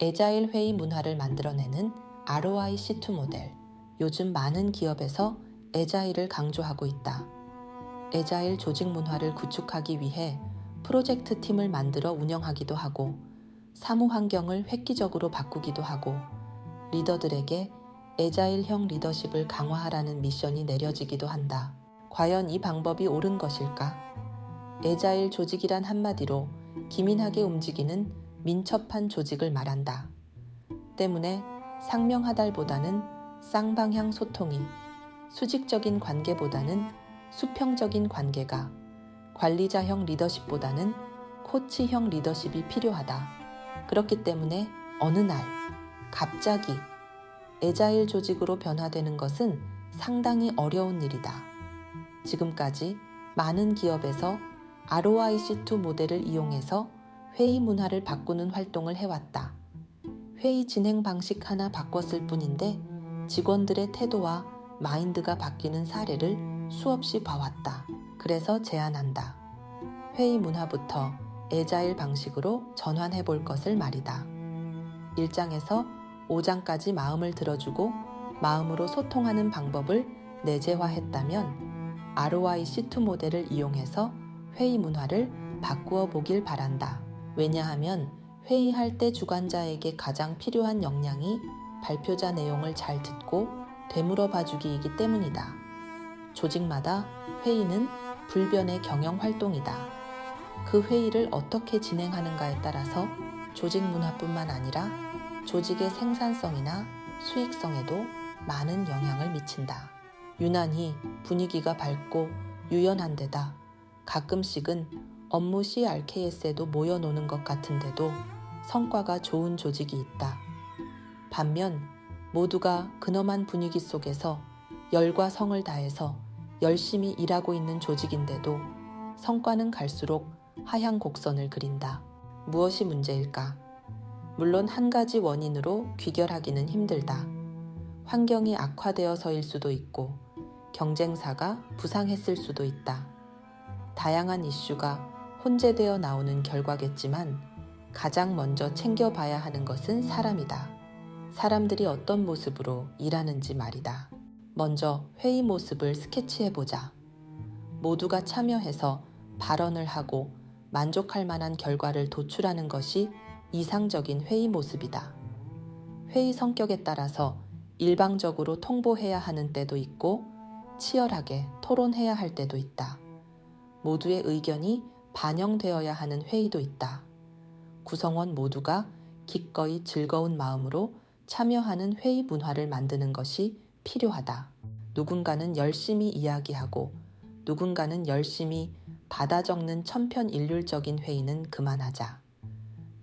애자일 회의 문화를 만들어내는 ROI C2 모델. 요즘 많은 기업에서 애자일을 강조하고 있다. 애자일 조직 문화를 구축하기 위해 프로젝트 팀을 만들어 운영하기도 하고, 사무 환경을 획기적으로 바꾸기도 하고, 리더들에게 애자일형 리더십을 강화하라는 미션이 내려지기도 한다. 과연 이 방법이 옳은 것일까? 애자일 조직이란 한마디로 기민하게 움직이는 민첩한 조직을 말한다. 때문에 상명하달보다는 쌍방향 소통이, 수직적인 관계보다는 수평적인 관계가, 관리자형 리더십보다는 코치형 리더십이 필요하다. 그렇기 때문에 어느 날 갑자기 애자일 조직으로 변화되는 것은 상당히 어려운 일이다. 지금까지 많은 기업에서 ROIC2 모델을 이용해서 회의 문화를 바꾸는 활동을 해왔다. 회의 진행 방식 하나 바꿨을 뿐인데 직원들의 태도와 마인드가 바뀌는 사례를 수없이 봐왔다. 그래서 제안한다. 회의 문화부터 애자일 방식으로 전환해 볼 것을 말이다. 1장에서 5장까지 마음을 들어주고 마음으로 소통하는 방법을 내재화했다면 ROIC2 모델을 이용해서 회의 문화를 바꾸어 보길 바란다. 왜냐하면 회의할 때 주관자에게 가장 필요한 역량이 발표자 내용을 잘 듣고 되물어 봐주기이기 때문이다. 조직마다 회의는 불변의 경영 활동이다. 그 회의를 어떻게 진행하는가에 따라서 조직 문화뿐만 아니라 조직의 생산성이나 수익성에도 많은 영향을 미친다. 유난히 분위기가 밝고 유연한 데다 가끔씩은 업무 CRKS에도 모여노는 것 같은데도 성과가 좋은 조직이 있다. 반면 모두가 근엄한 분위기 속에서 열과 성을 다해서 열심히 일하고 있는 조직인데도 성과는 갈수록 하향 곡선을 그린다. 무엇이 문제일까? 물론 한 가지 원인으로 귀결하기는 힘들다. 환경이 악화되어서일 수도 있고 경쟁사가 부상했을 수도 있다. 다양한 이슈가 혼재되어 나오는 결과겠지만 가장 먼저 챙겨봐야 하는 것은 사람이다. 사람들이 어떤 모습으로 일하는지 말이다. 먼저 회의 모습을 스케치해보자. 모두가 참여해서 발언을 하고 만족할 만한 결과를 도출하는 것이 이상적인 회의 모습이다. 회의 성격에 따라서 일방적으로 통보해야 하는 때도 있고 치열하게 토론해야 할 때도 있다. 모두의 의견이 반영되어야 하는 회의도 있다. 구성원 모두가 기꺼이 즐거운 마음으로 참여하는 회의 문화를 만드는 것이 필요하다. 누군가는 열심히 이야기하고 누군가는 열심히 받아 적는 천편일률적인 회의는 그만하자.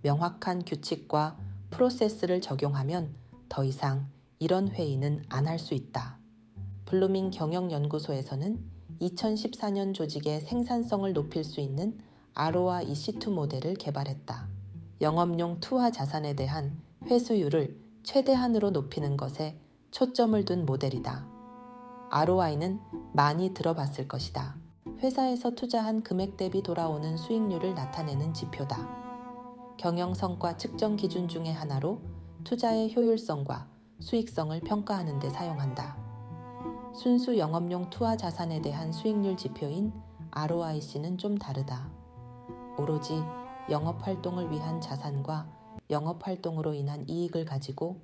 명확한 규칙과 프로세스를 적용하면 더 이상 이런 회의는 안 할 수 있다. 블루밍 경영연구소에서는 2014년 조직의 생산성을 높일 수 있는 ROIC2 모델을 개발했다. 영업용 투하 자산에 대한 회수율을 최대한으로 높이는 것에 초점을 둔 모델이다. ROI는 많이 들어봤을 것이다. 회사에서 투자한 금액 대비 돌아오는 수익률을 나타내는 지표다. 경영 성과 측정 기준 중의 하나로 투자의 효율성과 수익성을 평가하는 데 사용한다. 순수 영업용 투하 자산에 대한 수익률 지표인 ROIC는 좀 다르다. 오로지 영업활동을 위한 자산과 영업활동으로 인한 이익을 가지고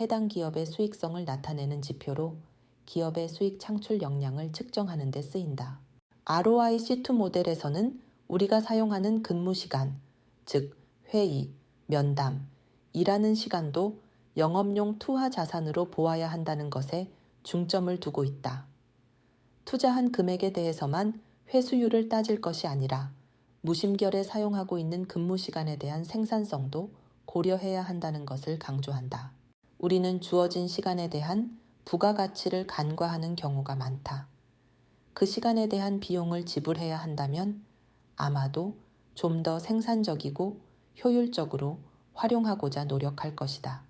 해당 기업의 수익성을 나타내는 지표로 기업의 수익 창출 역량을 측정하는 데 쓰인다. ROIC2 모델에서는 우리가 사용하는 근무 시간, 즉 회의, 면담, 일하는 시간도 영업용 투하 자산으로 보아야 한다는 것에 중점을 두고 있다. 투자한 금액에 대해서만 회수율을 따질 것이 아니라 무심결에 사용하고 있는 근무 시간에 대한 생산성도 고려해야 한다는 것을 강조한다. 우리는 주어진 시간에 대한 부가가치를 간과하는 경우가 많다. 그 시간에 대한 비용을 지불해야 한다면 아마도 좀 더 생산적이고 효율적으로 활용하고자 노력할 것이다.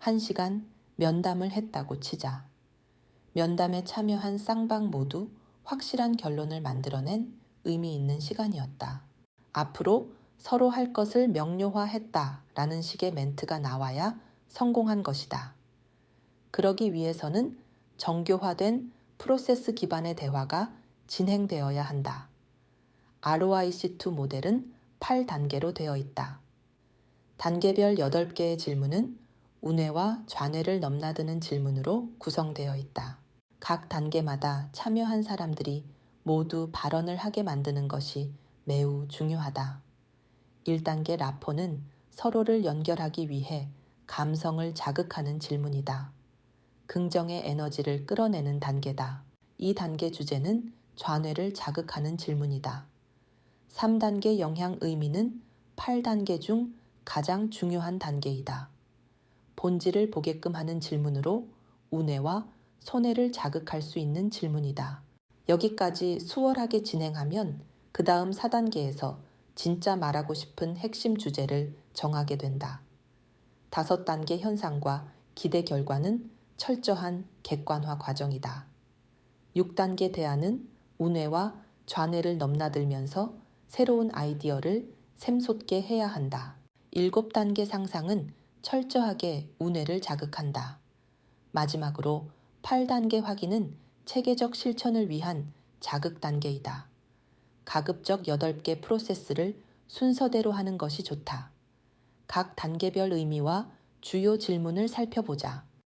1시간 면담을 했다고 치자. 면담에 참여한 쌍방 모두 확실한 결론을 만들어낸 의미 있는 시간이었다. 앞으로 서로 할 것을 명료화했다 라는 식의 멘트가 나와야 성공한 것이다. 그러기 위해서는 정교화된 프로세스 기반의 대화가 진행되어야 한다. ROIC2 모델은 8단계로 되어 있다. 단계별 8개의 질문은 운회와 좌뇌를 넘나드는 질문으로 구성되어 있다. 각 단계마다 참여한 사람들이 모두 발언을 하게 만드는 것이 매우 중요하다. 1단계 라포는 서로를 연결하기 위해 감성을 자극하는 질문이다. 긍정의 에너지를 끌어내는 단계다. 2단계 주제는 좌뇌를 자극하는 질문이다. 3단계 영향 의미는 8단계 중 가장 중요한 단계이다. 본질을 보게끔 하는 질문으로 우뇌와 소뇌를 자극할 수 있는 질문이다. 여기까지 수월하게 진행하면 그 다음 4단계에서 진짜 말하고 싶은 핵심 주제를 정하게 된다. 5단계 현상과 기대 결과는 철저한 객관화 과정이다. 6단계 대안은 우뇌와 좌뇌를 넘나들면서 새로운 아이디어를 샘솟게 해야 한다. 7단계 상상은 철저하게 우뇌를 자극한다. 마지막으로 8단계 확인은 체계적 실천을 위한 자극 단계이다. 가급적 8개 프로세스를 순서대로 하는 것이 좋다. 각 단계별 의미와 주요 질문을 살펴보자.